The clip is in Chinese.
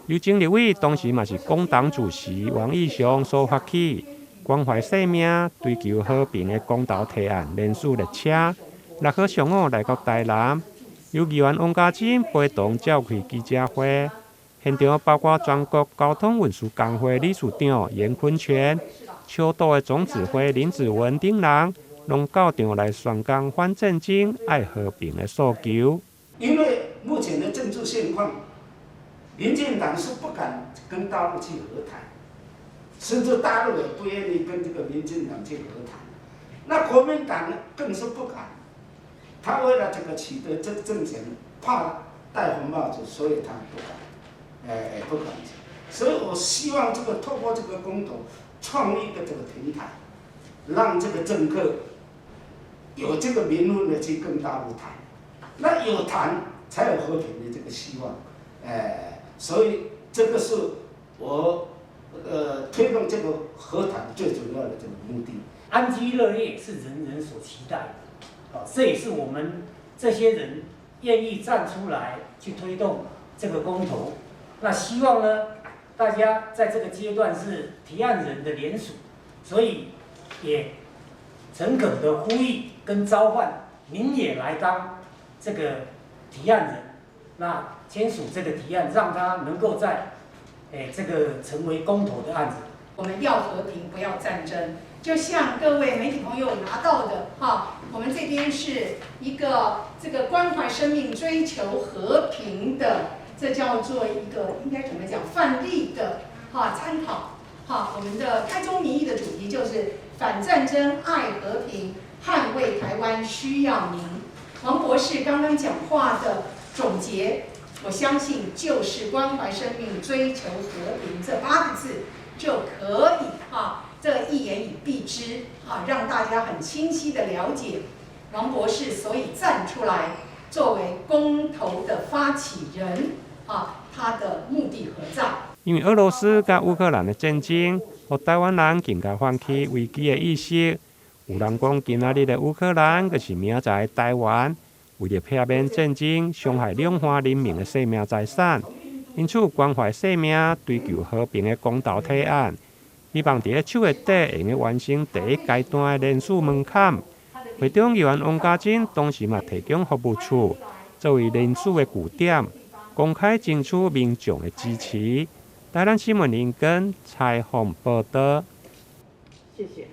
由前立委当时嘛是工党主席王义雄所发起关怀生命、追求和平的公投提案，联署列车6号上午来到台南，由议员王嘉珍陪同召开记者会。现场包括全国交通运输工会理事长严坤全、秋岛的总指挥林子文等人，拢到场来宣讲反战争、爱和平的诉求。因为目前的政治现况，民进党是不敢跟大陆去和谈，甚至大陆也不愿意跟这个民进党去和谈。那国民党呢，更是不敢。他为了这个取得这个政权，怕戴红帽子，所以他不敢，不敢。所以我希望这个透过这个公投，创立一个这个平台，让这个政客有这个名分的去跟大陆谈。那有谈才有和平的这个希望，所以这个是我推动这个和谈最主要的这个目的。安居乐业是人人所期待的，这也是我们这些人愿意站出来去推动这个公投。那希望呢，大家在这个阶段是提案人的联署，所以也诚恳的呼吁跟召唤，您也来当这个提案人，那签署这个提案，让他能够在这个成为公投的案子。我们要和平，不要战争。就像各位媒体朋友拿到的我们这边是一个这个关怀生命、追求和平的，这叫做一个应该怎么讲范例的参考我们的开宗明义的主题就是反战争、爱和平、捍卫台湾需要您。王博士刚刚讲话的总结，我相信就是关怀生命、追求和平这8个字就可以这一言以蔽之让大家很清晰的了解王博士所以站出来作为公投的发起人他的目的何在？因为俄罗斯甲乌克兰的战争，互台湾人更加唤起危机的意识。有人讲，今仔日的乌克兰，就是明仔的台湾，为了避免战争伤害两岸人民的生命财产，因此关怀生命、追求和平的公投提案，希望伫7月底会用完成第1阶段的联署门槛。会长议员王嘉珍当时嘛提供服务处作为联署的据点，公开争取民众的支持。台南新闻林根采访报道。谢谢。